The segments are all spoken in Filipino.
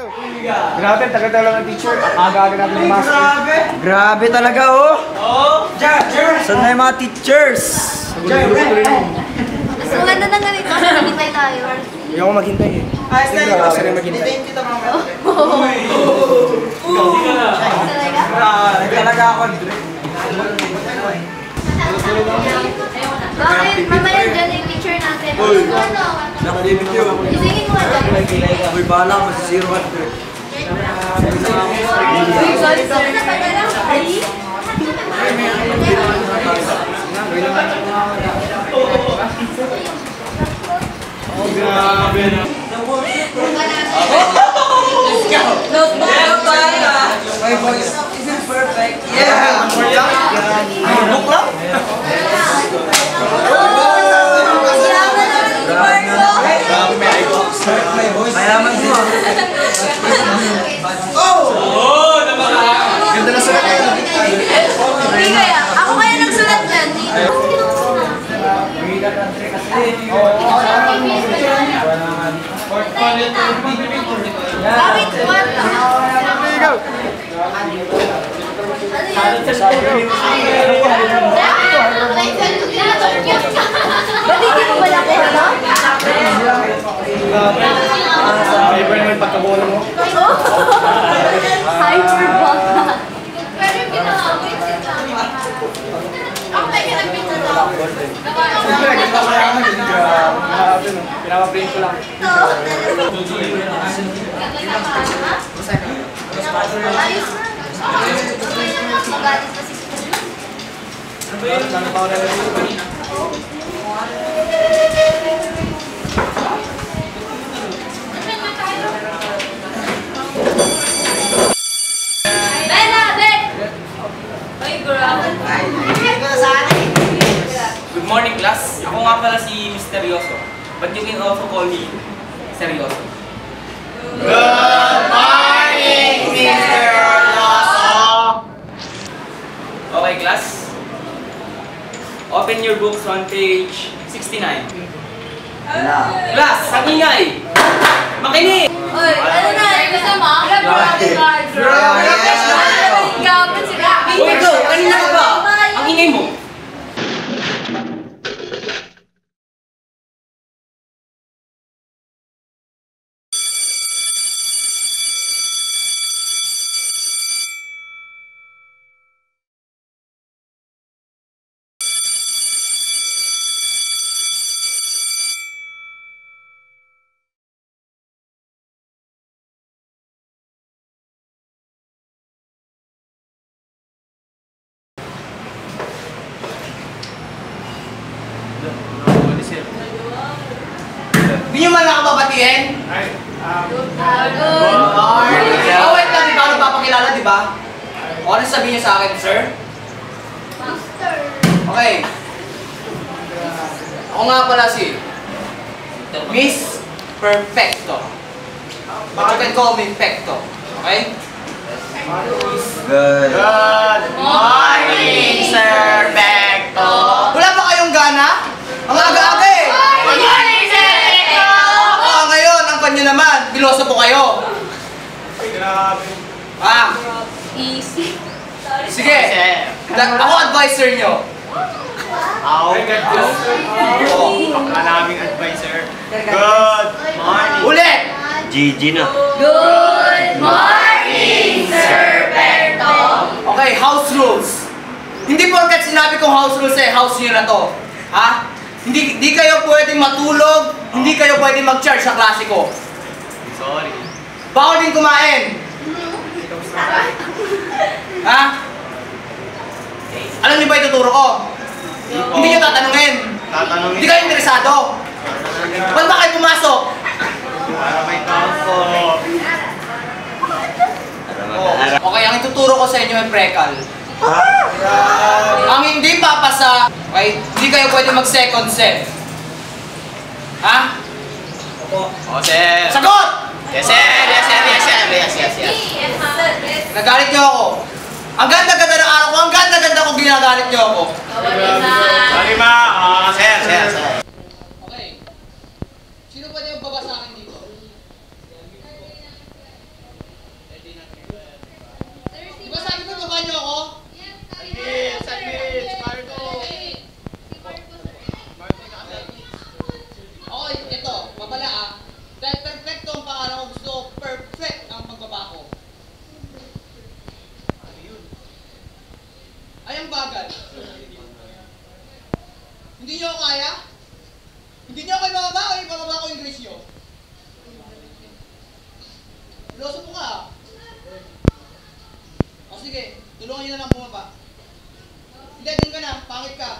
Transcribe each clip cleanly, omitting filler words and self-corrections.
go. Grabe, tagal-tagal ng teacher. Aga-aga natin yung master. Grabe talaga, oh. Saan na yung mga teachers? Mas maganda na ganito kasi naghintay tayo. Hindi ako maghintay eh. Sige, ako sila maghintay. Talaga ako. Bakit? Mamaya dyan yung teacher natin. Nakalibig yun. Isingin mo dyan. Uy, bahala, masisiro ka. Sorry, sorry na pala lang. Grabe na. My voice isn't perfect. Yeah! Book lang? My voice. Mayaman mo. Oh! Ganda na sulat kayo. Hindi kaya. Ako kaya nagsulat yan. Bakit? What? Go! Ba't hindi mo wala ko, no? Ay, ba naman pagkabola mo? Hyperbaka. Pero yung ginawin si Tama. Ako tayo nagpinta na ako. Siyempre, ganda ko lang naman. Grabe no. Pinapaprint ko lang. Ayos na. Okay lang. Magalit na si Susan. Sana pa ako na Good morning, class. Ako nga pala si Misteryoso. But you can also call me Seryoso. Good morning, Mr. Loso! Okay, class. Open your books on page 69. Class, ang ingay! Makinig! Oy, ano na? Kasama? O ikaw, kanina ka ba? Ang ingay mo! Hindi nyo man lang ako babatiin? Oh, wait lang, di ba ako nagpapakilala, di ba? O, ano sabihin niyo sa akin, sir? Okay. Ako nga pala si Miss Perfecto. But you can call me Pecto. Okay? Good morning, Sir Pecto! Wala ba kayong gana? Ang aga-aga eh! Good morning, Sir Pecto! Ngayon, ang panyo naman, piloso po kayo. Grabe. Easy. Sige, ako advisor nyo. Ay, God. Bakla naming advisor. Good morning. Ulit! GG na. Good morning, Sir Pecto! Okay, house rules. Hindi porket sinabi kong house rules eh, house nyo na to. Ha? Hindi kayo pwedeng matulog, hindi kayo pwedeng mag-charge sa klase ko. Sorry. Bawal din kumain. Ha? Alam niyo ba ituturo ko? Hindi niyo tatanungin. Tatanungin. Hindi kayo interesado. Ba't ba kayo pumasok? Para may taupo. Okay, ang ituturo ko sa inyo ay prekal. Ang hindi papasa, okay, hindi kayo pwede mag-second set. Ha? O, sir. Sagot! Yes, sir. Yes, sir. Yes, sir. Yes, yes, yes. Nagalit niyo ako. Ang ganda-ganda ng araw ko, ang ganda-ganda ko ginagalit niyo ako. Sorry, ma. Sir, sir, sir. Okay. Sino pwede magbaba sa akin dito? Loso mo ka. O sige, tulungan nyo na lang bumaba. Hindi, dun ka na. Pangit ka.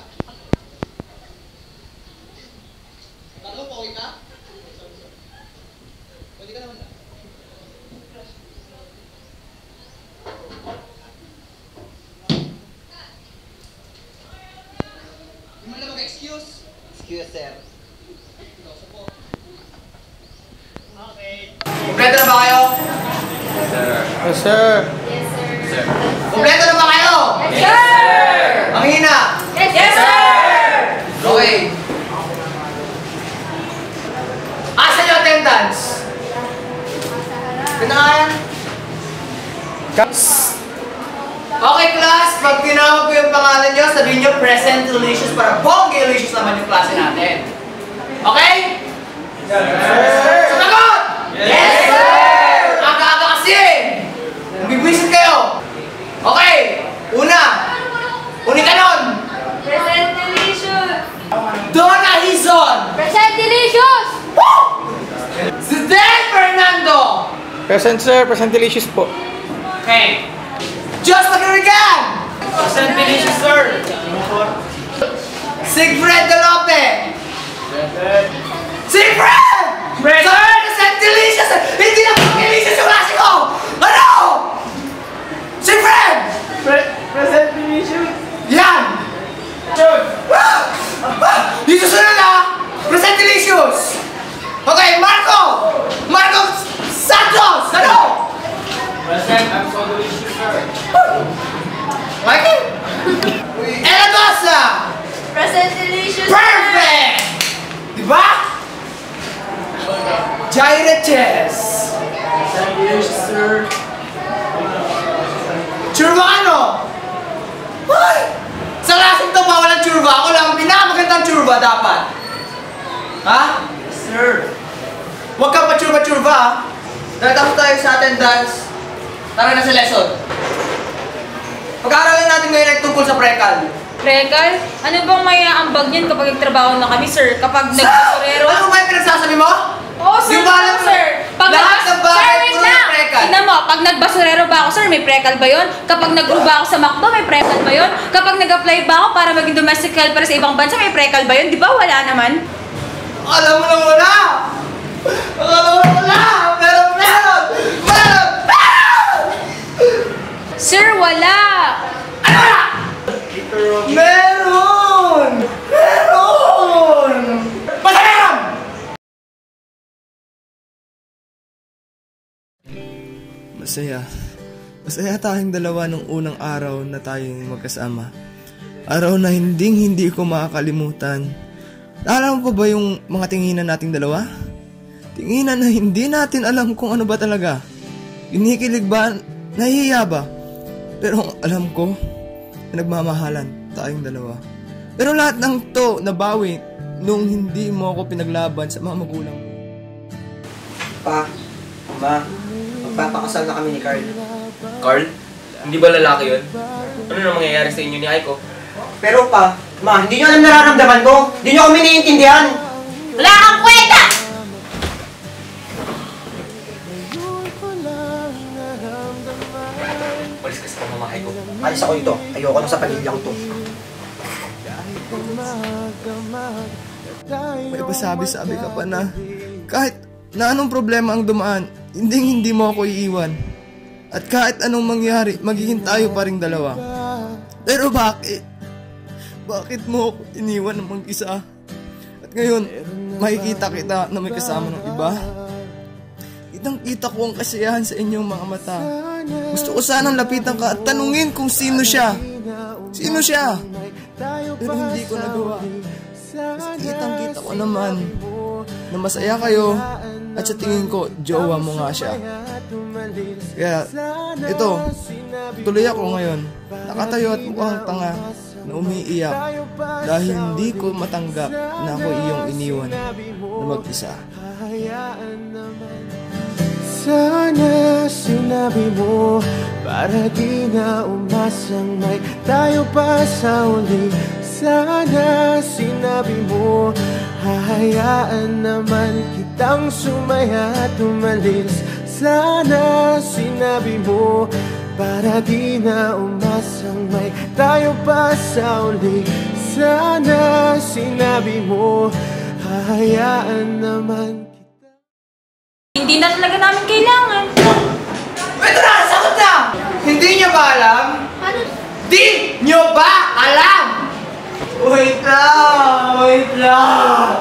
Talo, pogi ka? Pwede ka naman na. Hindi mo lang mag-excuse. Excuse, sir. Loso po. Okay. Kompleto na ba kayo? Yes, sir. Kompleto na ba kayo? Yes, sir! Ang hina. Yes, sir! Okay. Asan yung attendance? Pinangalan? Okay, class. Pag tinawag ko yung pangalan nyo, sabihin nyo present delicious para bongga-delicious naman yung klase natin. Okay? Yes, sir! Sumagot! Yes, sir! Aga-aga kasi! Bibwisit kayo! Okay! Una! Unikanon! Present delicious! Donna Hizon! Present delicious! Zidane Fernando! Present, sir. Present delicious po. Okay. Just Magarigan! Present delicious, sir. Sigfred De Lope! Sigfred! Sir, present delicious! Hindi na delicious yung klase ko! Ano? Sigfred! Present delicious. Yan! Di susunod na! Present delicious! Okay, Marco! Marco Santos! Ano? Present, I'm so delicious, sir. Michael? Ella Dosa! Present delicious! Perfect! Diba? Jaira Chess! Present delicious, sir. Churvano! Ay! Sa klaseng to ba walang churva? Ako lang ang pinakamagandang churva dapat. Ha? Sir. Huwag kang pa-churva-churva ha? Dahil tapos tayo sa attendance. Tara na sa lesson. Pag-aaralan natin ngayon ay tungkol sa prekal. Regal, ano bang may aambag niyan kapag nagtrabaho na kami, sir? Kapag nagbasurero? Ano ba yung pinagsasabi mo? Oo, sir. Di ba alam mo, sir. lahat ng bagay Sir, wait puro lang. may prekal. Tignan mo, pag nagbasurero ba ako, sir, may prekal ba yun? Kapag nagruba ako sa McDo, may prekal ba yun? Kapag nag-apply ba ako para maging domestic helper sa ibang bansa, may prekal ba yun? Di ba wala naman? Alam mo na wala! Alam mo na wala! Meron! Sir, wala. Ano wala? Meron! Meron! Basta meron! Masaya. Masaya tayong dalawa nung unang araw na tayong magkasama. Araw na hindi ko makakalimutan. Naalala mo pa ba yung mga tinginan nating dalawa? Tinginan na hindi natin alam kung ano ba talaga. Kinikilig ba? Nahihiya ba? Pero alam ko na nagmamahalan tayong dalawa. Pero lahat ng to nabawi nung hindi mo ako pinaglaban sa mga magulang mo. Pa, Ma, magpapakasal na kami ni Carl. Carl? Hindi ba lalaki yun? Ano na mangyayari sa inyo ni Aiko? Pero pa, Ma, hindi nyo alam nararamdaman ko. Hindi nyo kami naiintindihan. Wala kang kwenta! Malis ka sa pamamahay ko. Alis ako dito. Ayoko na sa pamilyang to. May pasabi-sabi ka pa na kahit na anong problema ang dumaan, hindi mo ako iiwan. At kahit anong mangyari, magiging tayo pa ring dalawa. Pero bakit? Bakit mo ako iniwan ng mag-isa? At ngayon, makikita kita na may kasama ng iba. Kitang-kita ko ang kasiyahan sa inyong mga mata. Gusto ko sanang lapitan ka at tanungin kung sino siya. Sino siya? Pero hindi ko nagawa. Kasi kitang-kita ko naman na masaya kayo at sa tingin ko, jowa mo nga siya. Kaya, ito, tuloy ako ngayon. Nakatayo at mukhang tanga na umiiyak dahil hindi ko matanggap na ako iyong iniwan na mag-isa. Sana sinabi mo para di na umasang may tayo pa sa uli. Sana sinabi mo hahayaan naman kitang sumaya at umalis. Sana sinabi mo para di na umasang may tayo pa sa uli. Sana sinabi mo hahayaan naman kita. Hindi na talaga namin kailangan. Ito na! Sagot na! Hindi nyo ba alam? Ano? Di nyo ba alam? Wait lang.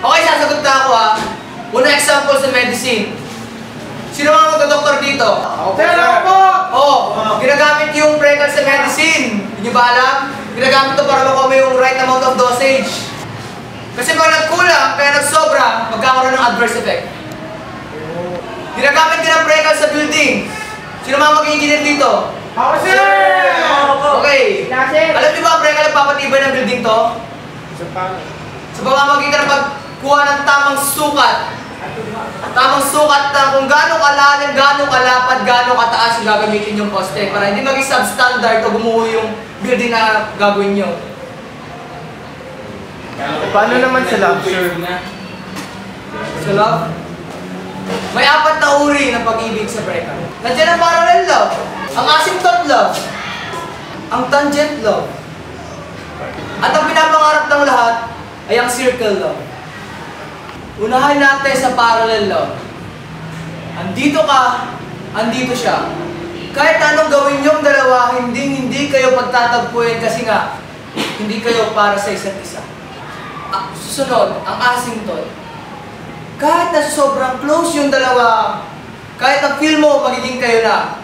Okay, sasagot na ako ha. Una example sa medicine. Sino mga magdodoktor dito? Sir, ako po! Oo, ginagamit yung precal sa medicine. Hindi nyo ba alam? Ginagamit to para makuha mo yung right amount of dosage. Kasi pag nagkulang, kaya nagsobra, magkakaroon ng adverse effect. Ginagamit din ang precal sa building. Sino mga mag-engineer dito? Ako, sir! Okay. Alam niyo ba ang precal nagpapatibay ng building to? Sa pamamagitan ng pagkuha ng tamang sukat. Tamang sukat na kung gaano kalalim, gaano kalapad, gaano kataas yung gagamitin yung poste para hindi maging substandard o gumuho yung building na gagawin nyo. Paano naman sa love, sir? Sa love? May 4 na uri ng pag-ibig sa precal. Nandiyan ang parallel love, ang asymptote love, ang tangent love, at ang pinapangarap ng lahat ay ang circle love. Unahin natin sa parallel love. Andito ka, andito siya. Kahit anong gawin yung dalawa, hindi kayo pagtatagpuin kasi nga, hindi kayo para sa isa't isa. Susunod, ang asymptote. Kahit na sobrang close yung dalawa, kahit ang feel mo, magiging kayo na.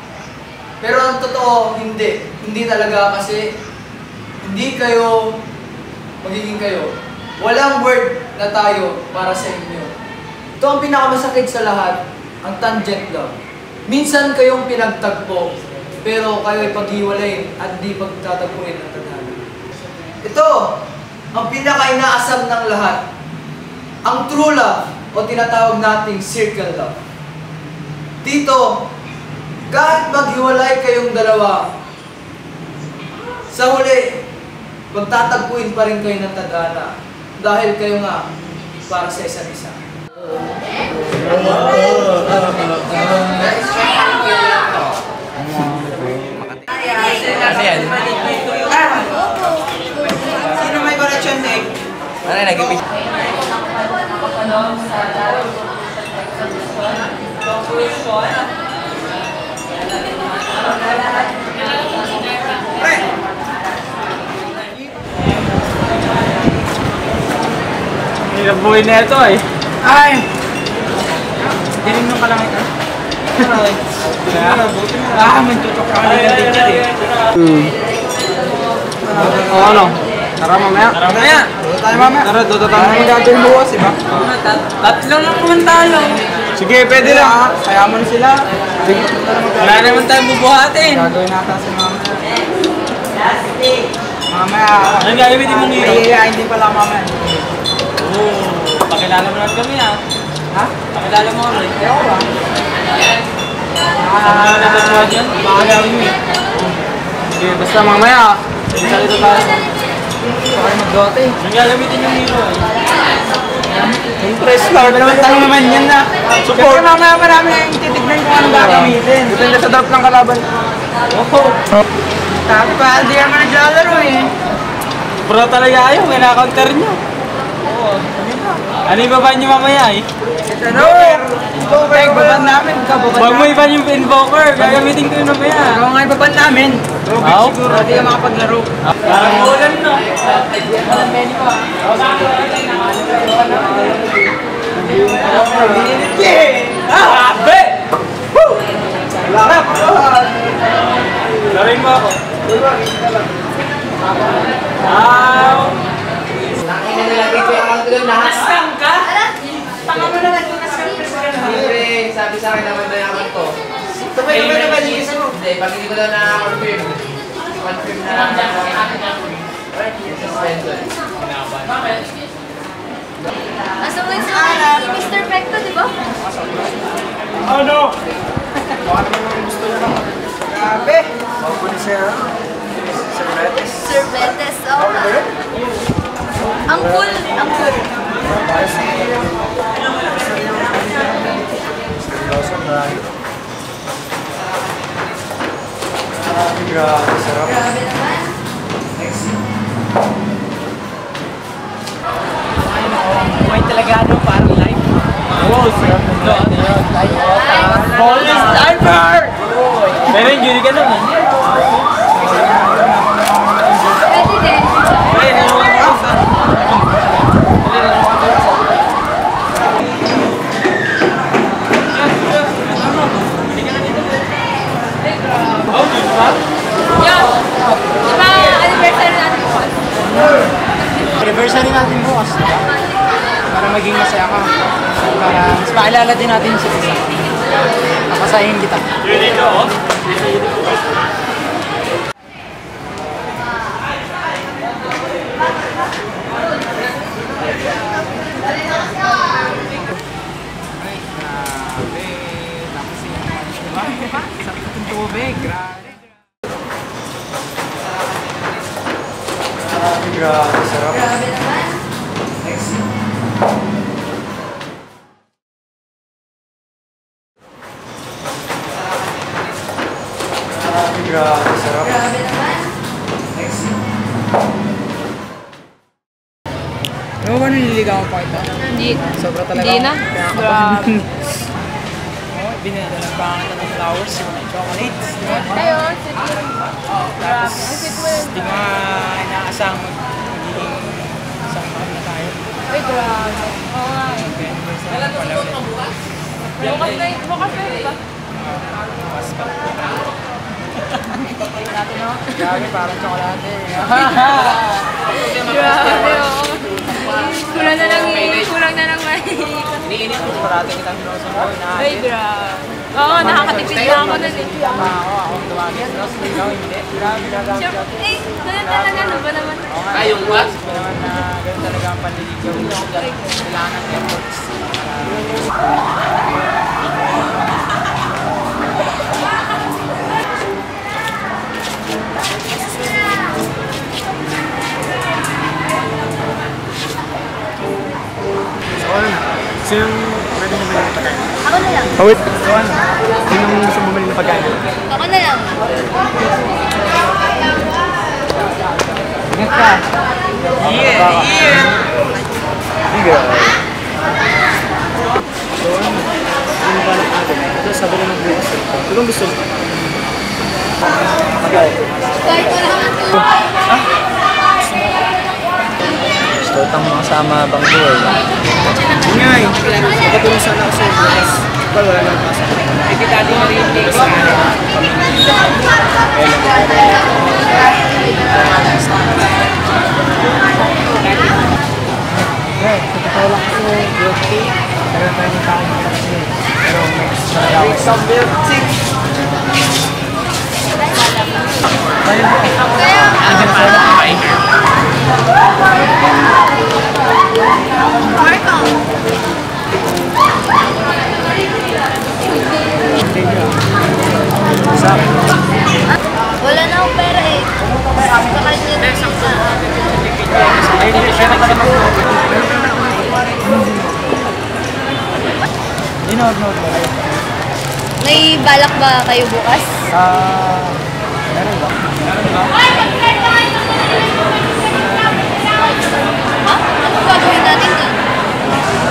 Pero ang totoo, hindi. Hindi talaga kasi hindi kayo magiging kayo. Walang word na tayo para sa inyo. Ito ang pinakamasakit sa lahat, ang tangent love. Minsan kayong pinagtagpo, pero kayo ay paghiwalayin at di pagtatagpuin ng tadhana. Ito, ang pinaka-inaasam ng lahat, ang true love o tinatawag nating circle love. Dito, kahit maghiwalay kayong dalawa, sa huli, magtatagpuin pa rin kayo ng tadhana. Dahil kayo nga para sa isa't isa. Sino may correction tape? Ano yung nag-ibig? Hirap buhay na ito eh. Ay! Dilim nung ka lang ito. May tutok ka ng teacher eh. O ano? Tara mamaya. Dodo tayo mamaya. Tara, dodo tayo. Ano yung gagawin bukas, iba? Tatlo lang naman tayo. Sige, pwede lang. Kaya mo na sila. Wala naman tayong bubuhatin. Gagawin natin si mamaya. Mamaya. Anong gagawin mong hero? Hindi pala mamaya. Pakilala mo naman kami ah. Ha? Pakilala mo kami. Ewan ko ba? Nakatatuwa dyan? Makagawin mo eh. Sige, basta mamaya. Salito tayo. Baka mag-dote. Anong gagamitin yung hero eh? Impress lang. Dalawang tanong naman yan na. Support. Kasi mamaya marami titignan kung anong gagamitin. Depende sa drop ng kalaban. Tapos pa, hindi naman naglalaro eh. Bro talaga kayo, may na-counter nyo. Ano ibaban nyo mamaya eh? Ano? Invoker. Ibaban namin. Huwag mo iban yung invoker, gagamitin ko yun mamaya. Ikaw nga ibaban namin. Oo? Siguro, hindi ka makapaglaro. Parang ulan no? Grabe! Laring mo ako. Nasang ka? Pangano na nag-nasang Siyempre, sabi sa akin naman na yaman to. Tumay naman naman yung isa mo. Hindi, pag hindi ko na na-confirm. Confirm na suspension. Asa mo yung si Mr. Pecto, di ba? Ano? Grabe. Ako ni Sir Betes. Sir Betes, oo nga. Ang cool, ang cool. Grabe, sarap. Grabe naman. Buhay talaga ano, parang life. Oo, sarap ng life na yun. Bonus diver! Pero hindi ka naman. Pwede din. Anniversary natin bukas. Para maging masaya ka. Para mas maalala din natin sa isa. Papasahin kita. Tubig, grabe. Grabe, sarap. Grabe naman. Grabe, sarap. Grabe naman. Ano ba nililigawan pa kita? Hindi. Sobra talaga. Hindi na. Grabe. Binadala pa kita ng flowers, yung chocolates. Ayun, Tapos, di nga inaasang magiging isang taon na tayo. Ay, grabe. Oo nga eh. Kailan mo ito bukas? Bukas na yun ba? Bukas pa. Natin no? Grabe, parang tsokolate. Grabe, oo. Kulang na lang Iniinit ko parati kitang sinusunod na. Ay, grabe. Oo, nakakatipid na ako nun eh. Ako tumagin. Tapos ikaw hindi. Grabe. Eh, ganun talaga, ano ba naman? Kayong what? Sabi naman na ganun talaga ang panliligaw. Kailangan ng efforts. Sino yung pwede nyo bumili ng pagkain? Ako na lang. Oh, wait. Sino yung gusto bumili ng pagkain? Ako na lang. Ingat ka. Yeah. Sige. So, ano ba lang natin? Ito, sabi na ng bukas. Ito gusto mo? Pagkain. Kahit wala kang tulog. Gusto itang mga kasama bang buhay. Nga eh. Nakatulong sana ako sa'yo bukas. Ikaw wala lang pasa. Ay, kita din na rin yung sa sa totoo lang kasi milk tea. Meron tayo ng kain ng kasi. Pero next talaga ako. Some milk tea. Wala na akong pera eh. Baka nyo na isa. May balak ba kayo bukas? Meron ba? Ha? Anong gagawin natin doon?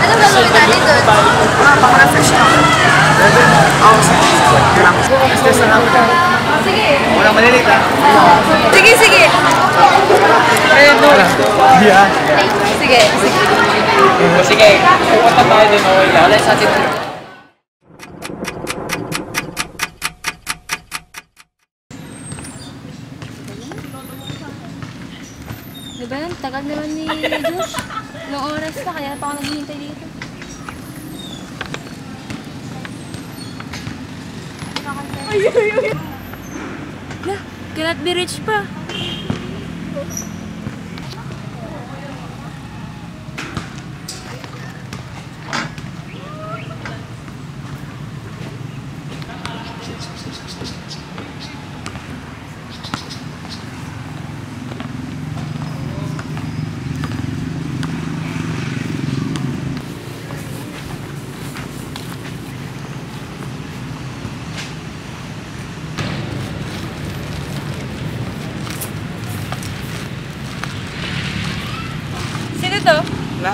Anong gagawin natin doon? Paka-refresh na ako. Oo, sige. Stress na lang. Sige. Walang malilit ha. Sige, sige. Yeah. Sige, sige. Sige, pupunta tayo din. Wala sa atin. Diba yan? Tagal naman ni Josh. Ilang oras na, kaya pa ako naghihintay dito. Ay! Lah, cannot be reached pa.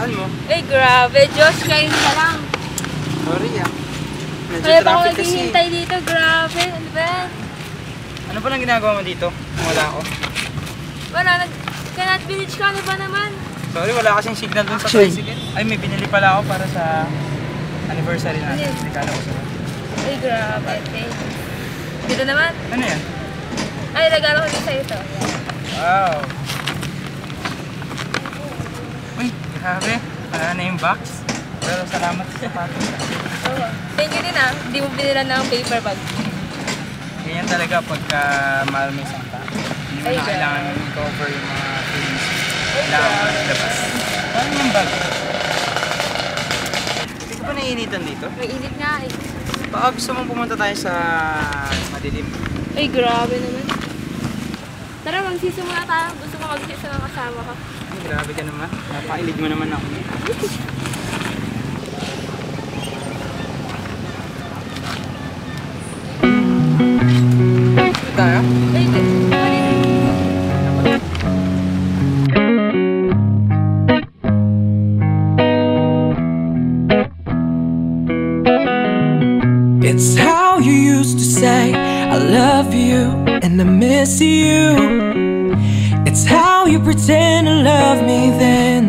kabataan mo. Ay, grabe. Diyos, kayo na lang. Sorry Medyo Kaya pa ako traffic kasi. naghihintay dito. Grabe. Ano ba yan? Ano pa lang ginagawa mo dito? Kung wala ako. Wala, nag-Canat Village ka. Ano ba naman? Sorry, wala kasing signal dun sa tricycle. Ay, may binili pala ako para sa anniversary natin. Ano? Regalo ko sa'yo. Ay, grabe. Okay. Dito naman. Ano yan? Ay, regalo ko din sa'yo ito. Wow. Uy, grabe. Wala na yung box. Pero salamat sa sapatos. Oo. Thank you din Hindi mo binilan ng paper bag. Ganyan talaga pagka mahal mo isang tao. Hindi mo Ay, na kailangan i-cover yung mga things. Kailangan mo na labas. Ano yung bag? Hindi ka pa naiinitan dito? May init nga eh. Baka gusto mong pumunta tayo sa madilim. Ay, grabe naman. Tara, magsisimula tayo. Gusto ko mag-sisa ng kasama ka. Ay, grabe ka naman. Napakailig mo naman ako. Tayo? Ay, It's how you used to say I love you and I miss you. It's how you pretend to love me then.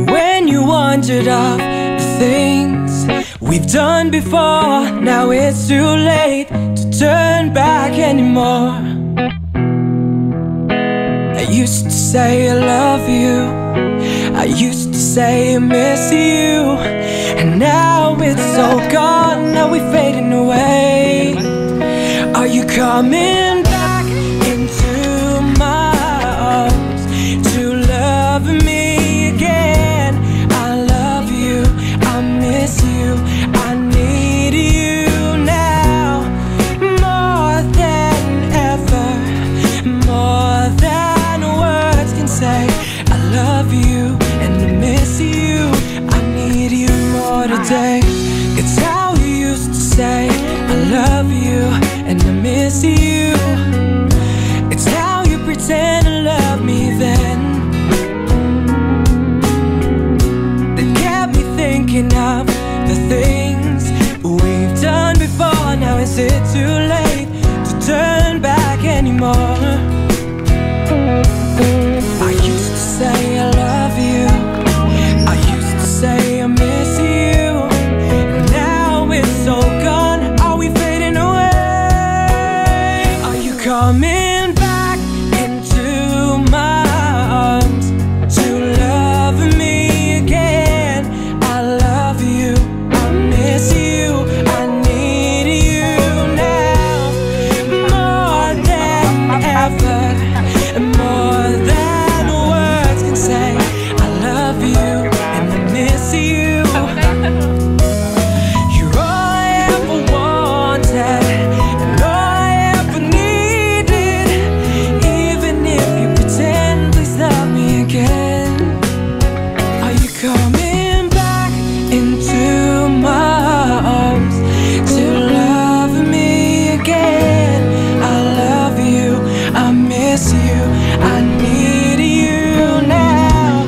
When you wandered off the things we've done before, now it's too late to turn back anymore. I used to say I love you, I used to say I miss you, and now it's all gone, now we're fading away. Are you coming back into my arms to love me again? I love you, I miss you, I need you now, more than ever, more than words can say. I love you and I miss you, I need you more today. It's how you used to say I love you and I miss you. It's how you pretend to love me then. That kept me thinking of the things we've done before. Now is it too late to turn back anymore? I used to say I love you, I used to say I miss you, and now it's all gone, are we fading away? Are you coming back into my arms to love me again? I love you, I miss you, I need you now, more than ever, more than words can say. I love you and I miss you. You're all I ever wanted and all I ever needed. Even if you pretend, please love me again. Are you coming back into my arms to love me again? I love you, I miss you, I need you now,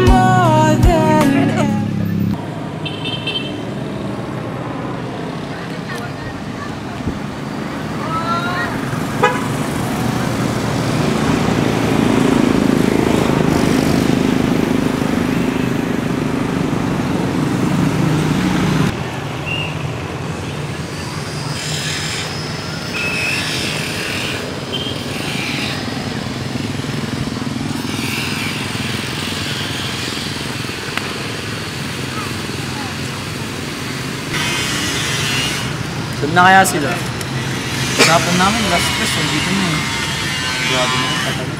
more than ever. Saan na kaya sila? Usapan namin, last stress, dito na eh. Grabe na, katagal.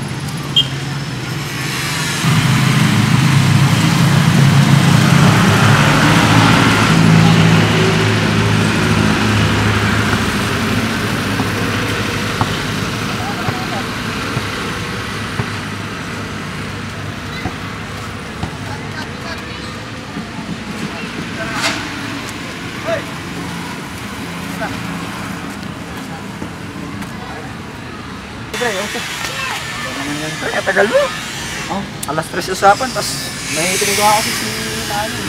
Tagal mo. Alas 3 usapan, tapos may tinagawa ako si Nani.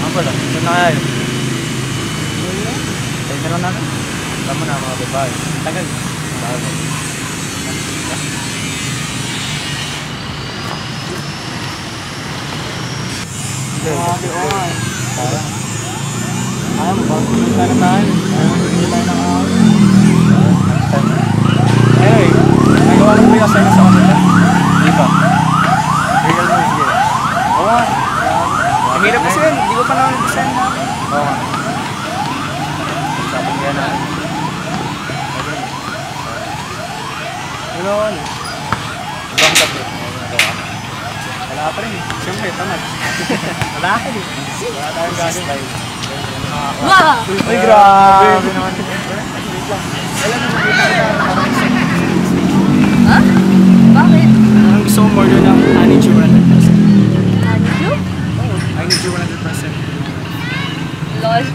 Ang pala, saan na kaya yun? Tayo na lang natin. Tama na mga babae. Tagal. Ayaw mo ba? Punta na tayo. Hindi tayo nakakawin. Hey, nagawa lang mo yung assign sa kanila? Hindi pa. Real mo sige. Oo nga. Ang hirap kasi yun. Hindi ko pa naman design namin. Oo nga. Sabi nga na. Ano? Ibang tablet. Wala pa rin eh. Siyempre, tamad. Wala ka eh. Wala tayong gaslight. Wow! Ay, grabe naman. Ha? Bakit? Ang gusto mo more than I need you 100%. Ano? I need you 100%. Lol.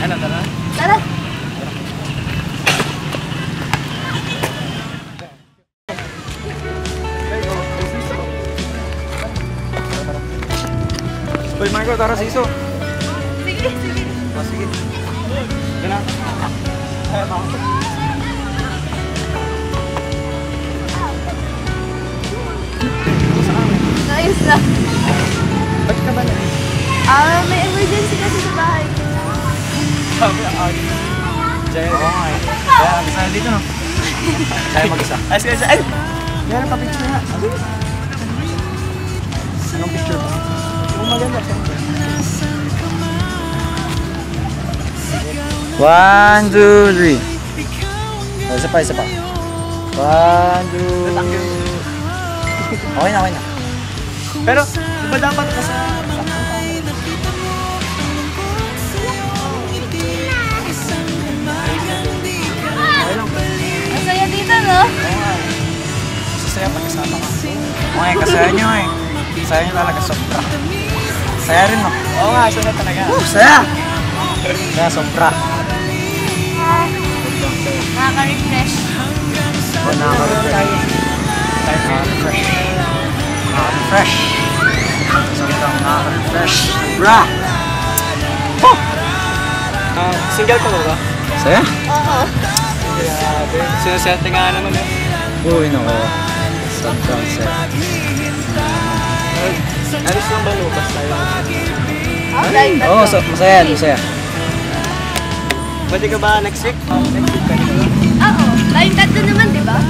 Ano, tara? Tara. Uy, Marco, tara siso. Sige, sige. Oh, sige. Yan na. Ay, Marco. Ayos na. Ba't ka ba na? May emergency kasi sa bahay. Sabi ang agi. Jaya. Oo nga eh. Kaya, mag-isa na dito, no? Kaya mag-isa. Ay, sige, sige. Ay! Yan, pa-picture nga. Anong picture ba? Yung maganda, siyempre. 1, 2, 3. Isa pa, isa pa. 1, 2. Okay na, okay na. Pero, di ba dapat ka sa... Ang saya dito, no? Sasaya pag kasama ka. Okay, kasaya nyo eh. Saya nyo talaga sobra. Saya rin, no? Oo nga, saya talaga. Saya! Saya sobra. Nakaka-refresh. O, nakaka-refresh. Nakaka-refresh. Nakaka-refresh. Sobrang nakaka-refresh. Sobra! Oh! Single ka ba? Saya? Oo. Grabe. Sinasete nga naman eh. Uy, nako. Sobrang saya. Alis lang ba lupas tayo? Oo, masaya, masaya. Pwede ka ba next week? Next week pwede ka ba? Oo. Tayong tatlo naman, di ba?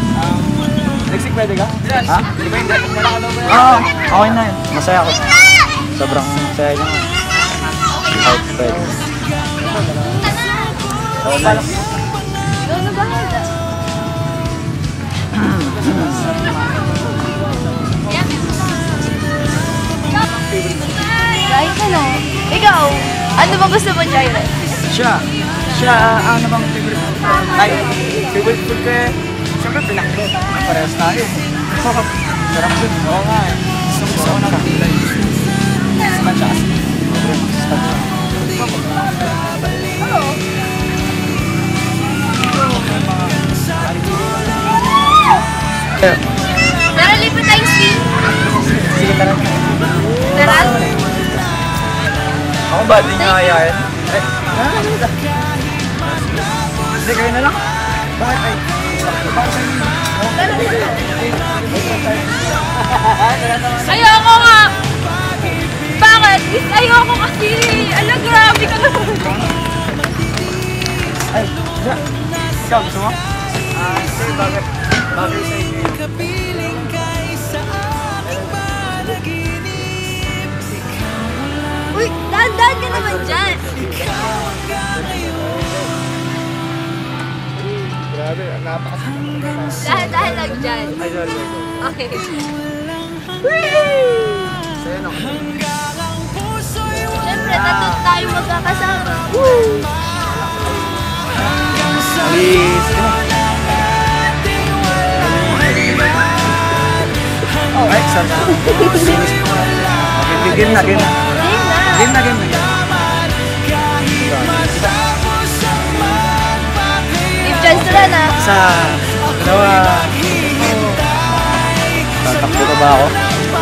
Next week pwede ka? Ha? Di ba hindi? Oo, okay na yun. Masaya ako. Sobrang masaya niya. Kahit pwede. Oh, nice. Doon na bahala. Kahit ano. Ikaw, ano ba gusto mo, Jaira? Siya, ano bang favorite food? Ay, favorite food ko eh. Siyempre, pinaklo. Parehas tayo. Sarap dun. Oo nga eh. Gusto ko na kakilay. Sponge siya kasi. Sponge siya. Oo. Tara, lipat tayong swing. Sige, tara. Tara. Ako ba? Di nga ayayin? Ay, nakakalimutan. Hindi, kayo na lang. Bakit ay? Bakit sa'yo? Ayoko nga. Bakit? Ayoko kasi. Ala, grabe ka naman. Ay, siya. Ikaw, gusto mo? Hindi, bakit? Bagay sa inyo. Uy, dahan-dahan ka naman dyan. Grabe, napakasama. Dahan-dahan lang dyan. Ay, sorry. Okay. Sa'yo na. Siyempre, tatlo tayo magkakasama. Alis. Ay, sorry. Okay, game na. Game na. pwesto na na. Isa, dalawa. Tatakbo ka ba ako?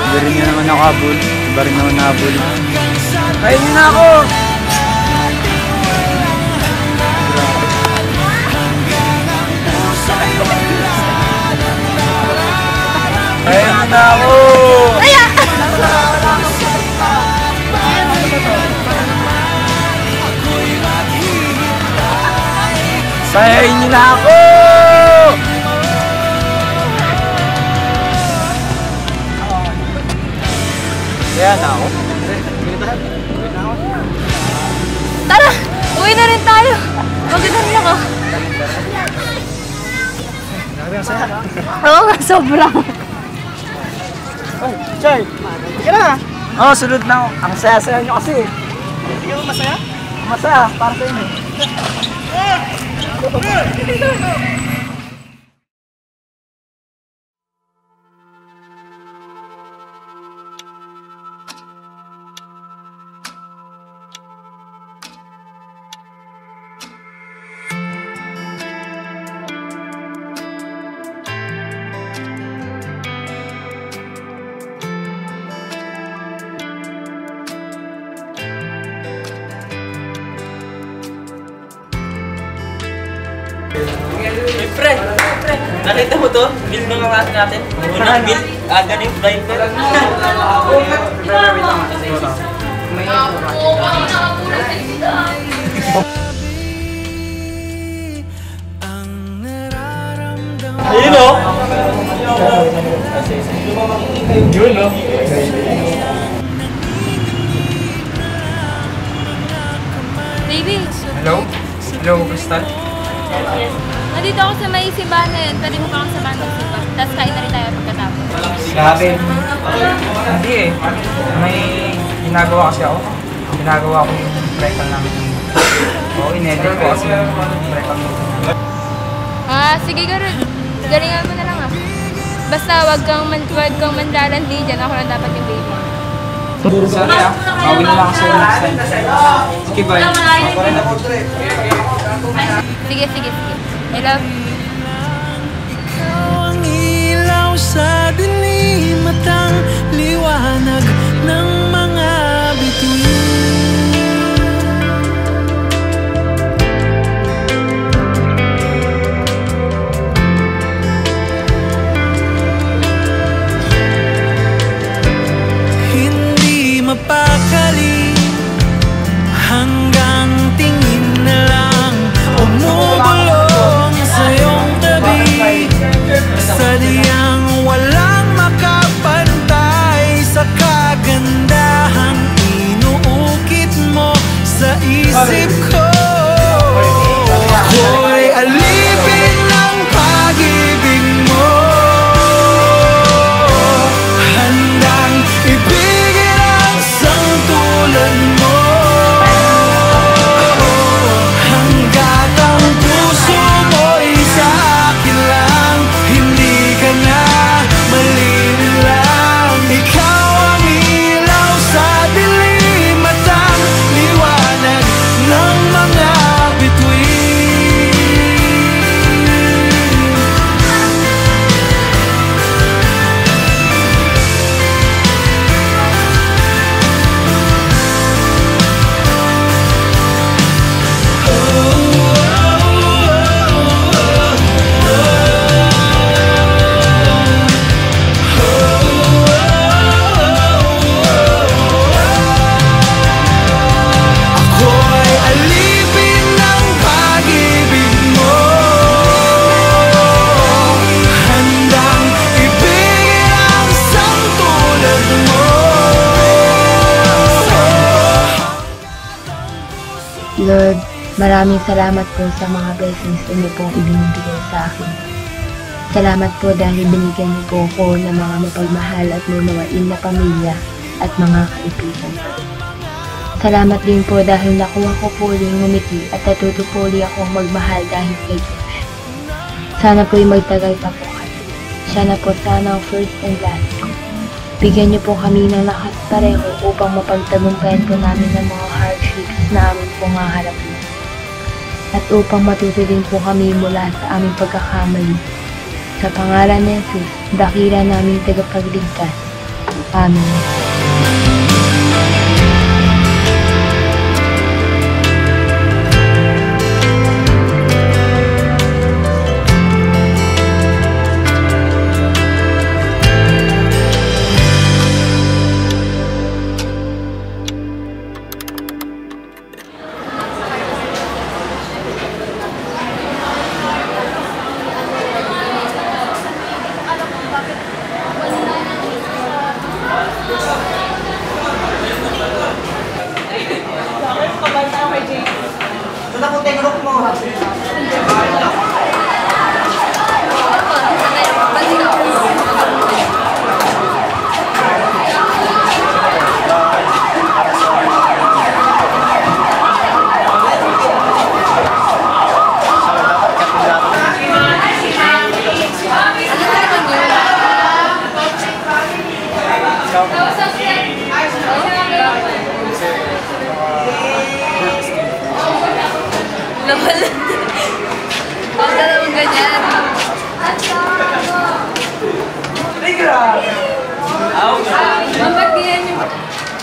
Iba rin naman ako habol. Iba rin naman habol. Kain niyo na ako! Kain niyo na ako! Kain niyo na ako! Kaya na ako. Tara! Uwi na rin tayo. Maganda rin ako. Oo nga, sobrang. Chay! Sige na! Oo, sunod na ako. Ang saya-saya nyo kasi. Hindi ka masaya? Masaya, para sa inyo. Hey, friend! Nakita mo to? Build ng klase natin. Unang build, aga na yung flying car. Ayun o! Yun o! Baby, Hello? Hello, Crystal? yes. Nandito ako sa may simbahan na yun. Pwede mo pa akong samahan magsimba. Tapos kain na rin tayo pagkatapos. Grabe. Hindi eh. May ginagawa kasi ako. Ginagawa ko yung prekal namin. Oo, in-edit ko kasi yung prekal mo. Sige Garud. Galingan mo na lang ah. Basta wag kang manlalandi dyan. Ako lang dapat yung baby. Sorry ah. Mawin na lang ako sa'yo next time. Sige, bye. Sige. I love you. Ikaw ang ilaw sa dilim at ang liwanag ng mga bituin. Hindi mapakali hanggang tingin na lang umubulong sa iyong tabi. Sadyang walang makapantay sa kagandahang inuukit mo sa isip ko. Ako'y alipin ng pag-ibig mo, handang ibigin ang sangtulan mo. Hanggat ang puso mo'y sa akin lang, hindi ka na malililang. Ikaw ang ilaw sa dilim at ang liwanag ng mga bituin. Ako'y alipin ng pag-ibig mo, handang ibigin ang sangtulad mo. Lord, maraming salamat po sa mga blessings na niyo pong ibinibigay sa akin. Salamat po dahil binigyan niyo po ako ng mga mapagmahal at manuwain na pamilya at mga kaibigan. Salamat din po dahil nakuha ko po uling ngumiti at natuto po ulit akong magmahal dahil kay Diyos. Sana po'y magtagal pa po kayo. Siya na po sana ang first and last ko. Bigyan niyo po kami ng lakas pareho upang mapagtagumpayan po namin ng mga hardships na amin pong haharapin. at upang matuto din po kami mula sa aming pagkakamali. Sa pangalan ni Jesus, dakila naming tagapagligtas. Amen.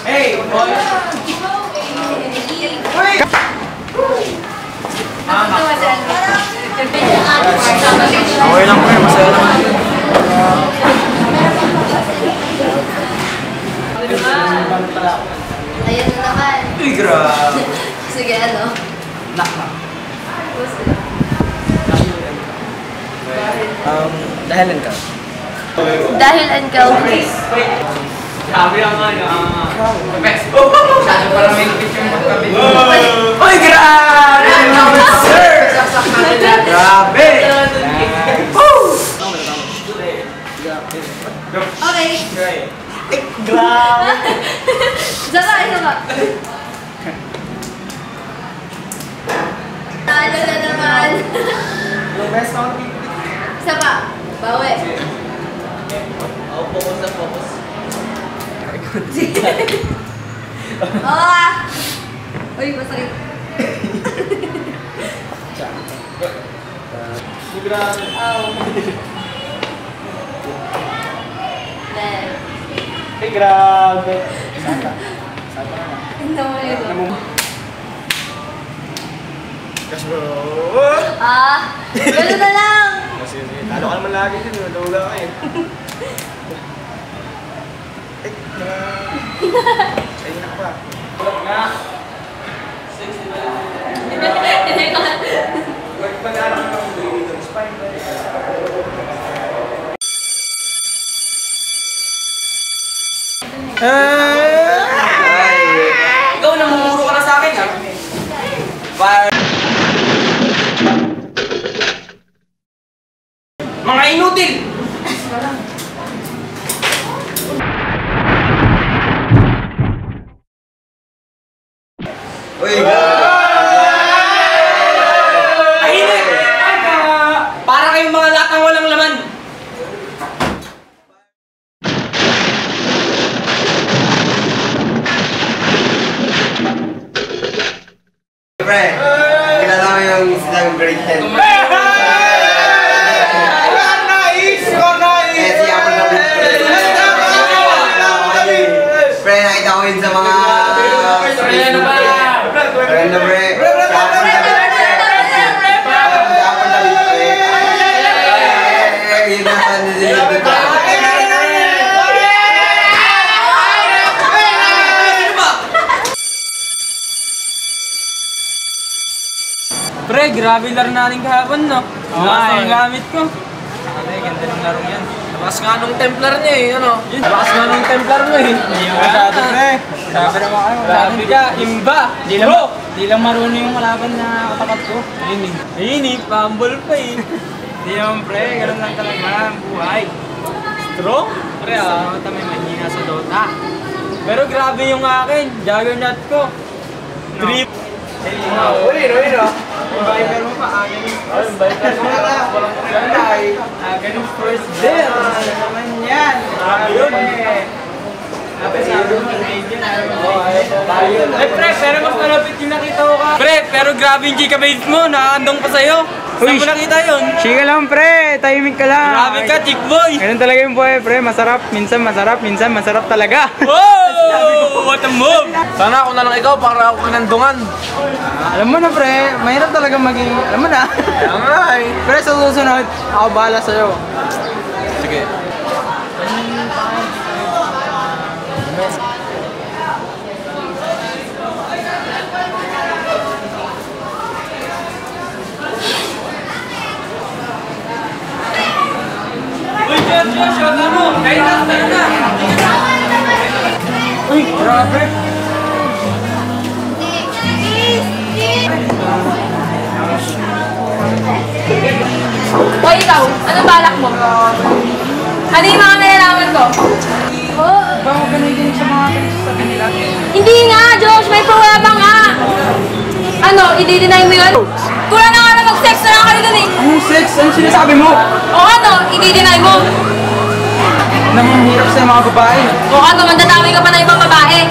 Hey, boy! Okay lang po, masaya naman. Ayan na naman. Uy, grabe. Sige, ano? Dahilan ka? Dahil Calvin. Sabi ang best. Masyado parang may lupit yung magkabit. Uy, grabe! Sir! Grabe! Okay. Grabe! Isa pa. Talo na naman. Isa pa. Bawi. Focus. Uy, masakit. Ay, grabe! Hindi mo yun. Cash bro! Gano'n na lang. Sige. Talo ka naman lagi dyan, wala ka eh. Ay, ayun na ka pa. Wala nga. Hindi ko. Wag pa na lang ang dito. Spine ba? Ikaw, namumuro ka na sa akin, ha? Fire! Mga inutil! Uy, Tahimik! Para kayong mga latang walang laman. Pre, kilala mo yung silang grade 10. Pre, nakita ko yun sa mga Facebook eh. Ano pre? Yun na sa nililibig ko. Pre, grabe laro natin kahapon, no? Lakas ang gamit ko. Ganda ng larong yan. Lakas nga nung Templar niya eh, ano? Lakas nga nung Templar mo eh. Masyado, pre. Sabi naman kayo, sabi ka, imba. Di lang marunong yung malaban na katapat ko. Ayun, pambol pa eh. Di naman, pre, ganun lang talaga ang buhay. Strong? Pre, Dota may mahina sa Dota. Pero grabe yung akin, juggernaut ko. Trip. Uy, no? Yung Viper mo pa, yung Viper mo pa, walang kulay. Ganun first day. Ano naman yan? Grabe yun. Sabi mo, Canadian, Ay, pre, pero mas malapit yung nakita ko ka. Pre, pero grabe yung chika babes mo, nakaandong pa sa'yo. Saan mo nakita yun? Chika lang, pre. Timing ka lang. Grabe ka, chick boy. Ganun talaga yung buhay, pre. Masarap. Minsan masarap talaga. Oh, what a move! Sana ako na lang ikaw para ako kinandungan. Alam mo na, pre. Mahirap talaga maging... Alam mo na. Alam mo na, eh. Pre, sa susunod, ako bahala sa'yo. Sige. Uy, shot na mo! Kaya na! Uy, grabe. O ikaw, ano balak mo? Ano yung mga nalalaman ko? Baka ganun sa mga sabi nila. Hindi nga, Josh! May pruweba nga! Ano, i-deny mo yun? Kulang na nga na mag-sex na lang kayo dun eh! Anong sex? Anong sinasabi mo? O ano, i-deny mo? Namahirap sa mga babae. O ano, mandadamay ka pa ng ibang babae?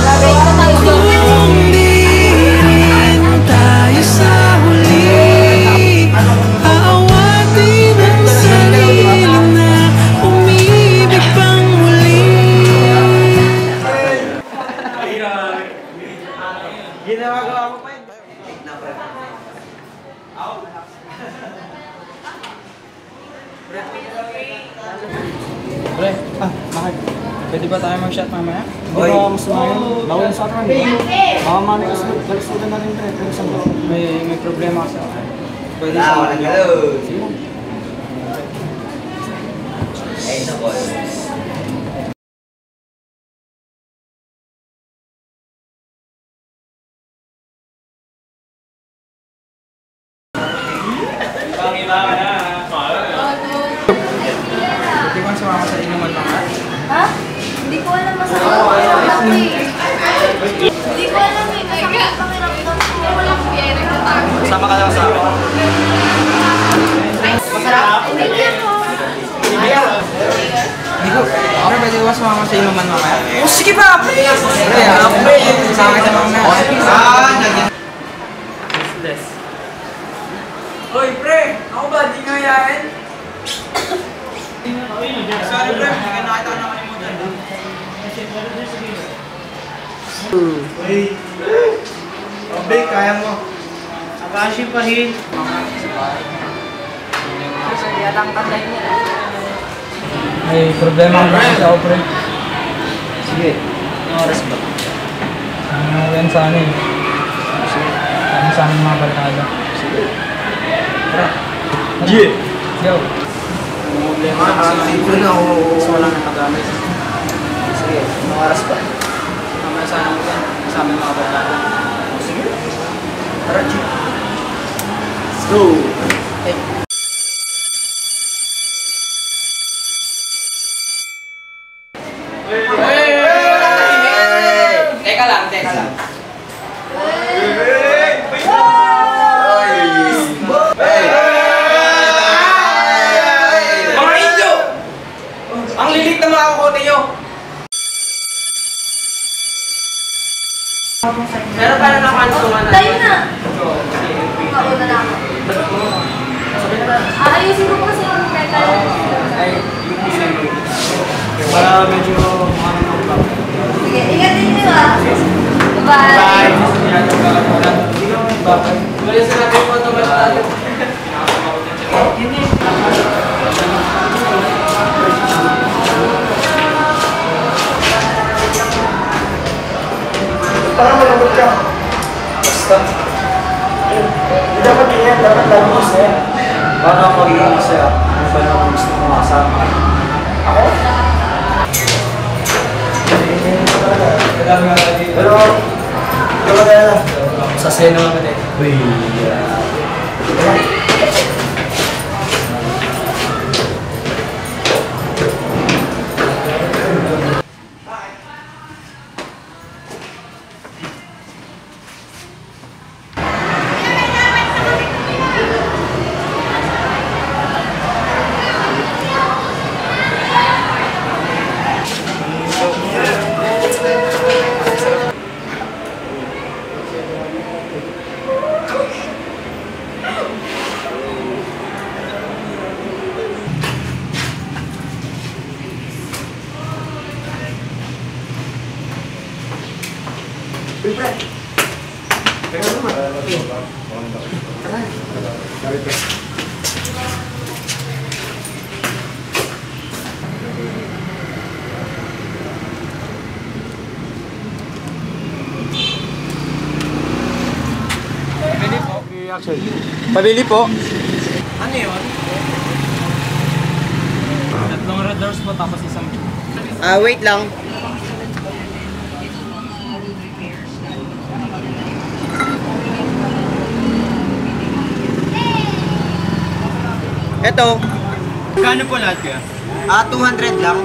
Grabe, ano tayo dun? Ginagawa ko pa yun. Pre, mahal. Pwede ba tayo mag-shot mamaya? Hindi ba mas sumayon? Bawal sa akin, di ba? Baka mamaya kasi nagsudan na rin, pre. Pero saan ba? May problema kasi ako. Pwede sa akin. Sige. Ay, nako. Pwede bang sumama sa inuman mamaya? Ha? Hindi ko alam masama. Hindi ko alam eh. Kaya pakiramdam ko. Walang piyere ko tayo. Sama ka lang sa akin. Masarap? Hindi ko. Hindi ko. Pre, pwede ba sumama sa inuman mamaya? Oh, sige ba? Pre, sa akin sa mamaya. Hoy, pre! Ako ba? Di nga yain? Sorry, pre. Hindi ka nakita ko nakalimutan. Obe, kaya mo. Akashi pa hin. May problema ang kasi ako, pre. Sige. Anong oras ba? Ano yan sa ano eh. Sige. Ano sa amin mga barkada. Sige. Tara. Yeah. Yo. Problema kasi ito na ako. Gusto ko lang na magamit. Sige. Anong oras ba? Mamaya sa amin yan. Sa amin mga barkada. Sige. Tara, G. Let's go. Hey. Teka lang. Mga inyo! Ang lilit na mga kukote nyo! Pero paano nakakantungan na? Tayo na! Mauna na ako. Ayusin ko kasi yung metal. Para medyo makakapag. Sige, ingatin niyo ah. Bye! Wala sa natin po ito tayo. Parang malambot ka. Basta. Hindi dapat ganyan. Dapat lagi masaya. Baka magiging masaya. Ano ba naman gusto mo makasama? Ako? Pero, kapag na. Sasaya naman kami. Uy. Pabili po. Ano yun? Tatlong red doors po tapos isang... Wait lang. Ito. Kano po lahat kaya? 200 lang.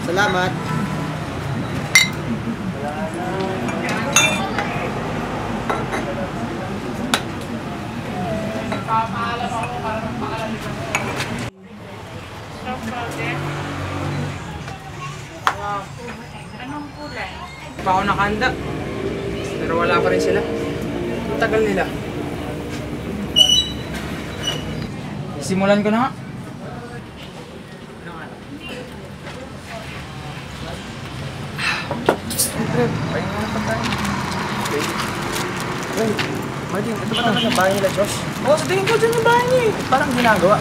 Salamat. Anong kulay? Pa ako nakahanda. Pero wala pa rin sila. Ang tagal nila. Simulan ko na nga. Pahinga na pa tayo. Martin, ito ba naman ang bahay nila, Josh? Oo, sa tingin ko dyan yung bahay niya eh. Parang ginagawa.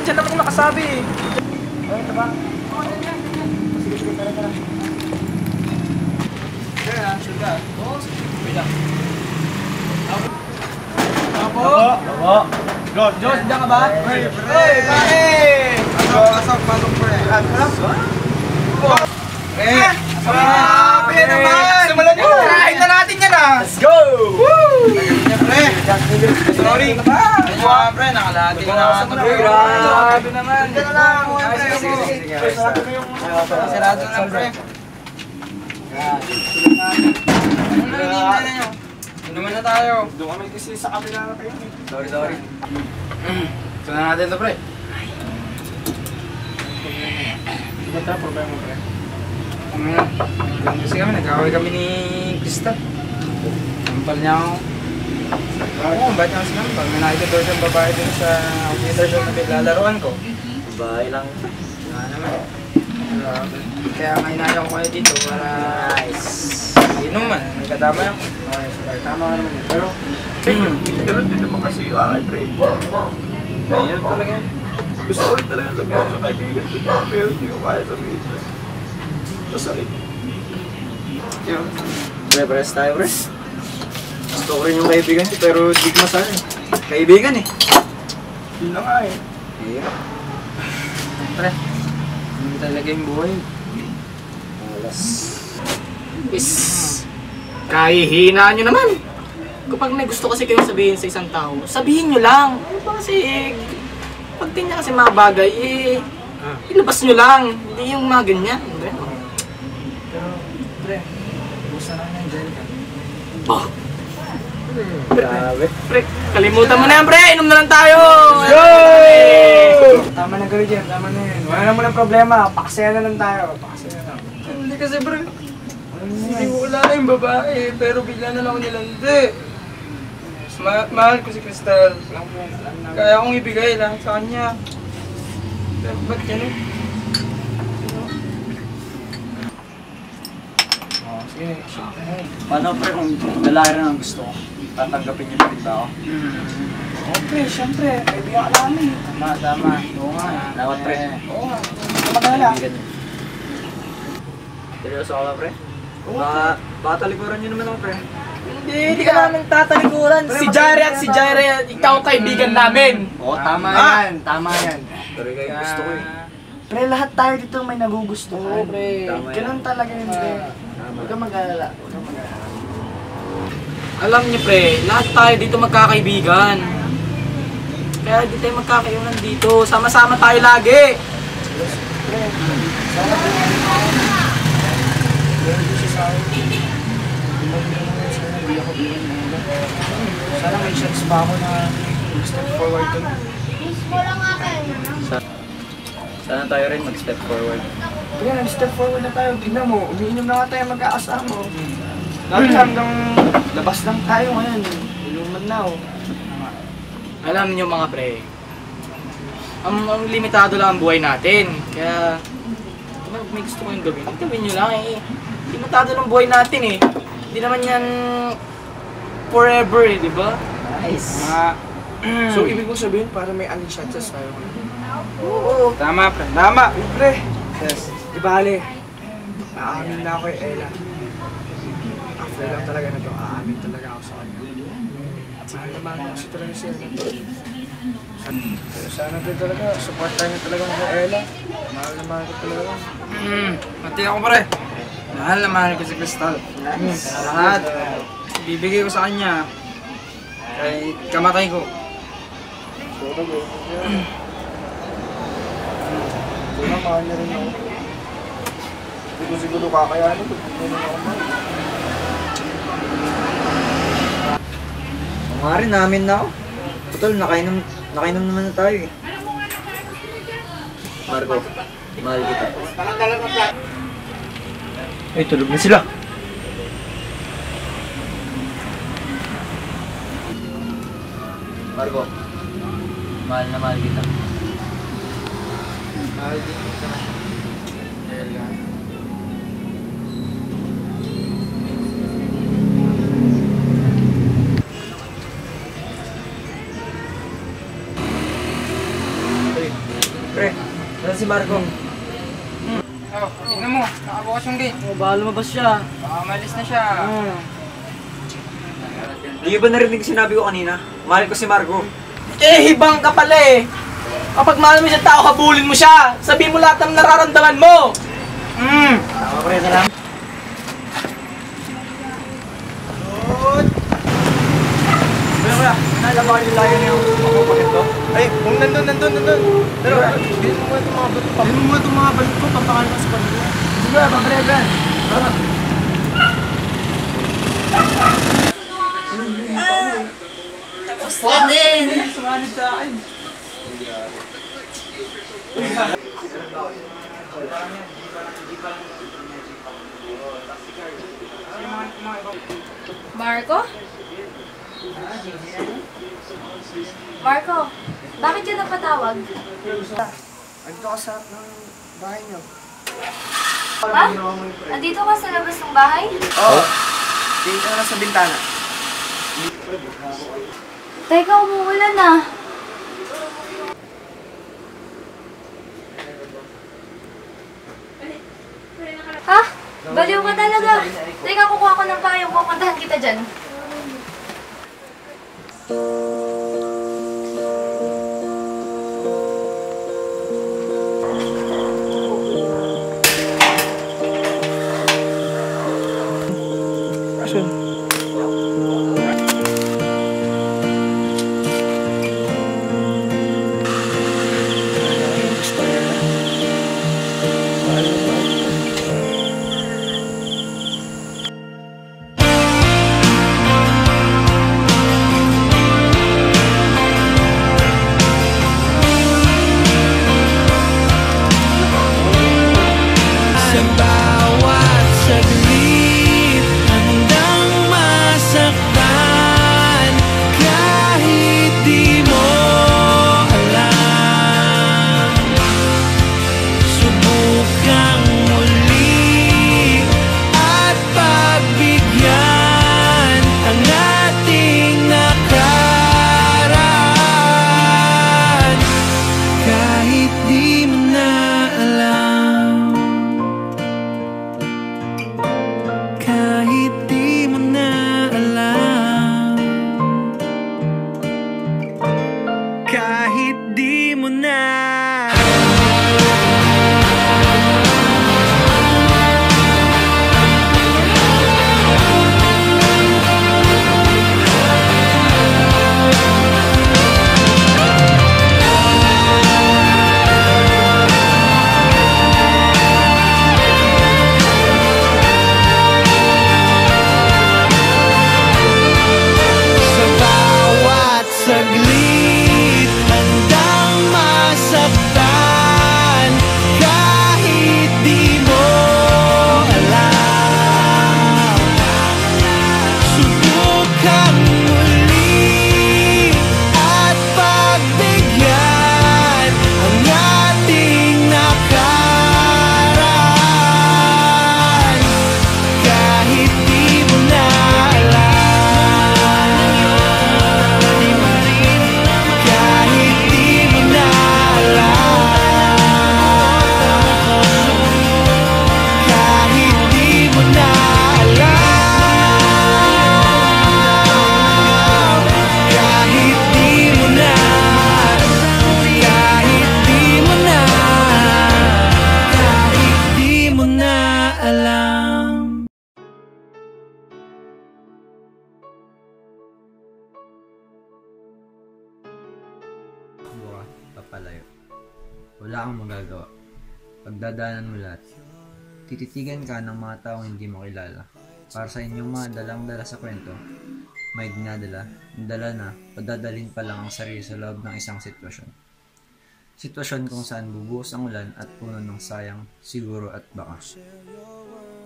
Dyan naman yung nakasabi eh. Ito ba? Sige, tara. Sure ha, sure ka. Oo, wait lang. Apo? Josh, dyan ka ba? Hey, pare! Pasok, pre. Grabe naman! Simulan nyo! Try na natin yan ah! Let's go! Woo! Pre! Sorry! Pre, nakalati ko na ito. Grabe naman! Sige na lang! Sige. Sarado mo yung... Sarado na lang, pre. Ano hinihintay na nyo? Inuman na tayo. Doon kami kasi sa kabila na tayo. Sorry. Ito na natin ito, pre. Diba ito? Problema, pre. Kasi nag-away kami ni Krista. Sampal niya ako. Oo, ba't niya kasi naman? Pag may nakikita siyang babae dun sa computer shop na pinlalaroan ko. Babae lang. Wala naman. Kaya may inaya ko kayo dito para... Nice. Inuman, may kadama yun. Tama ka naman yun. Pero... Ganun din naman kasi yung aking pre. Ganyan talaga yun. Gusto ko rin talaga sabihin sa kaibigan ko. Pero hindi ko kaya sabihin. Masakit. Yun. Pre, tayo, pre. Gusto ko rin yung kaibigan ko, pero hindi ko masabi. Kaibigan eh. Yun na nga eh. Pre, hindi talaga yung buhay. Alas. Is, kahihinaan nyo naman. Kapag may gusto kasi kayong sabihin sa isang tao, sabihin nyo lang. Kasi, pag din niya kasi mga bagay, ilabas nyo lang. Hindi yung mga ganyan. Pero, pre, gusto namin yung Angelica. Oh, Grabe. pre, kalimutan mo na yan, pre. Inom na lang tayo. Tama na gawin dyan, tama na yun. Wala naman ang problema, pakasaya na lang tayo. Pakasaya na lang. Hindi kasi bro, hindi ko wala na yung babae, pero bigla na lang ako nilandi. Mahal ko si Crystal. Kaya akong ibigay lahat sa kanya. Ba't ganun? Sige, Paano pre kung lalaki rin ang gusto ko? Tatanggapin niyo pa rin ba ako? pre, syempre, kaibigan ka namin. Tama. Oo nga. Dapat pre. Oo nga. Magdala. Seryoso ka ba pre? Baka talikuran niyo naman ako pre. Hindi ka namin tatalikuran. Si Jaire at si Jaire, ikaw ang kaibigan namin. Oo, tama yan. Pero kayo gusto ko eh. Pre, lahat tayo dito may nagugustuhan. pre. Ganun talaga yun, pre. Huwag kang mag-alala. Alam niyo pre, lahat tayo dito magkakaibigan. Kaya di tayo magkakaibigan dito. Sama-sama tayo lagi. Sana may chance pa ako na step forward dun. Sana tayo rin mag-step forward. Kaya nag-step forward na tayo. Tingnan mo, umiinom na nga tayo magkakasama. Dati hanggang labas lang tayo ngayon. Inuman na oh. Alam niyo mga pre, ang limitado lang ang buhay natin. Kaya, kung may gusto kayong gawin, gawin nyo lang eh. limitado ng buhay natin eh. Hindi naman yan forever eh, di ba? Nice. So, ibig mo sabihin, para may unshot sa sayo. Oo. Tama, pre. Tama. Pre, di bale, aamin na ako kay Ella. After lang talaga na ito, aamin talaga ako sa kanya. Mahal naman ako kasi talaga siya. Pero sana din talaga, supportan niya talaga ako kay Ella. Mahal na mahal ko talaga. Mati ako pre. Mahal na mahal ko si Crystal. Lahat. Bibigay ko sa kanya. Kahit kamatay ko. Sino, mahal niya rin ako. Hindi ko siguro kakayanin ko. Nga rin, namin na ako. Total, nakainom naman na tayo eh. Marco, mahal kita. Ay, tulog na sila. Marco, mahal na mahal kita. Mahal din kita. Ella. Pre, saan si Marco? Oh, tingnan mo. Nakabukas yung gate. Oh, baka lumabas siya. Baka malis na siya. Di ba narinig sinabi ko kanina? Mahal ko si Marco. Eh, hibang ka pala eh. Kapag mahal mo siya tao, habulin mo siya. Sabihin mo lahat ng nararamdaman mo. Tama pre, salamat. Kuya, nalabakan yung layo niyo. Makapagin to? Ay, kung nandun. Pero, bilhin mo muna itong mga balik ko, pampakan mo sa pamilya. Sige, paparegan. Tapos na din. Sumanid sa akin. Marco? Marco, bakit yun napatawag? Andito ka sa ng bahay niyo. Ha? Andito ka sa labas ng bahay? Oo. Dito na sa bintana. Teka, umuulan na. Ha? Baliw ka talaga. Teka, kukuha ko ng payong. Pupuntahan kita dyan. Sa bawat saglit, handang wala kang magagawa. Pagdadaanan mo lahat. Tititigan ka ng mga taong hindi mo kilala. Para sa inyong mga dalang-dala sa kwento, may dinadala, dala na, padadalhin pa lang ang sarili sa loob ng isang sitwasyon. Sitwasyon kung saan bubuhos ang ulan at puno ng sayang, siguro at baka.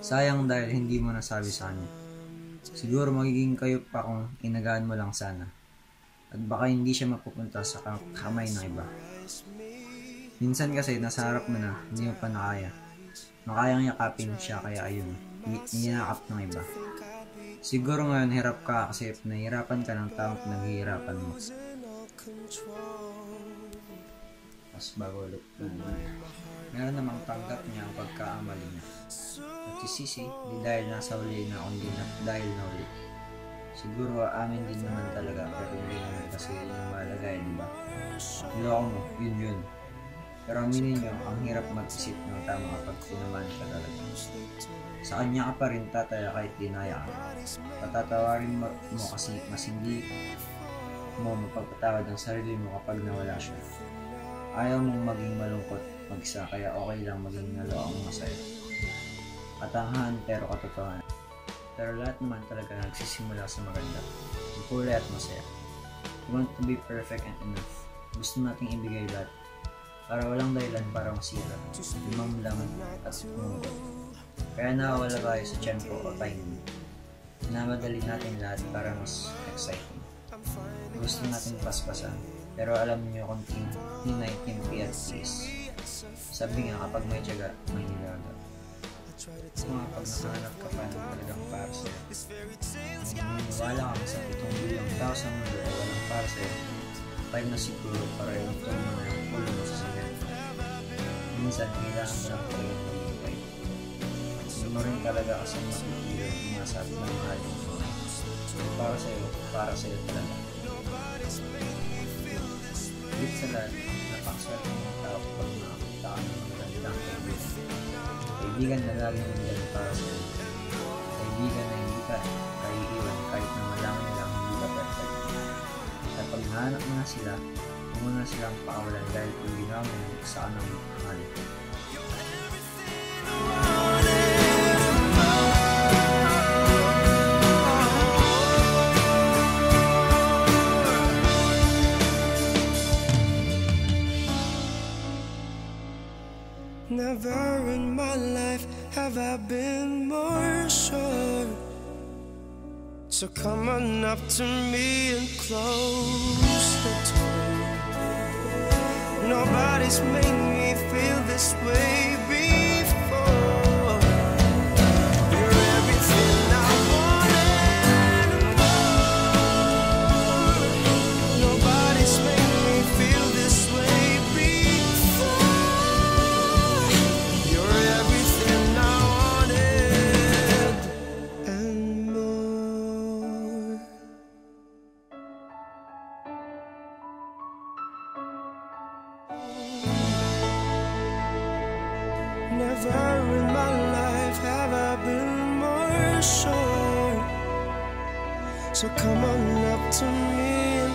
Sayang dahil hindi mo nasabi sa kanya. Siguro magiging kayo pa kung inagaan mo lang sana. At baka hindi siya mapupunta sa kamay ng iba. Minsan kasi nasa harap mo na, hindi mo pa nakaya. Nakayang yakapin siya kaya ayun, ininakap ng iba. Siguro ngayon hirap ka kasi nahihirapan ka ng taong pinaghihirapan mo. Mas bago ulit meron namang tanggap niya ang pagkaamali niya. Nagsisisi, di dahil nasa uli na kundi na dahil nauli. Siguro amin din naman talaga pero hindi naman kasi yung malagay, diba? Niloko mo, yun. Pero aminin nyo, ang hirap mag-isip ng tama kapag tinamaan ka talaga. Sa kanya ka pa rin tataya kahit dinaya ka. Patatawarin mo kasi mas hindi mo mapagpatawad ang sarili mo kapag nawala siya. Ayaw mong maging malungkot mag-isa kaya okay lang maging naloong masaya. Katangahan pero katotohanan. Pero lahat naman talaga nagsisimula sa maganda. Ang kulay at masaya. We want to be perfect and enough. Gusto nating ibigay lahat. Para walang dahilan para masira. Limamlaman at umugot. Kaya nakawala tayo sa tempo o timing. Namadali natin lahat para mas exciting. Gusto natin paspasan. Pero alam niyo kung tinay, timpi at please. Sabi nga kapag may tiyaga, may nilaga. Mga pag nakahanap ka pa ng talagang para sa'yo. Naniniwala kang sa itong bilang tao sa mundo ay walang para sa'yo. Time na siguro para yung tono na yung ulo mo sa sigat. Minsan, kailangan mo lang kayo magbibigay. Gusto mo rin talaga kasi makikilo yung mga sabi ng mahal mo. Para sa'yo talaga. Higit sa lahat, napakswerte ng tao kapag nakakita ka ng magandang kaibigan. Kaibigan na laging nandiyan para sa'yo. Kaibigan na hindi ka kaiiwan kahit na malaman nila hindi ka perfect. Kapag nahanap mo na sila, huwag mo na silang pakawalan dahil kung ginawa mo sa kanang mahal. Never in my life have I been more sure. So come on up to me and close the door. Nobody's made me feel this way before. You're everything I wanted and more. Nobody's made me feel this way before. You're everything I wanted and more. Never in my life have I been more sure. So come on up to me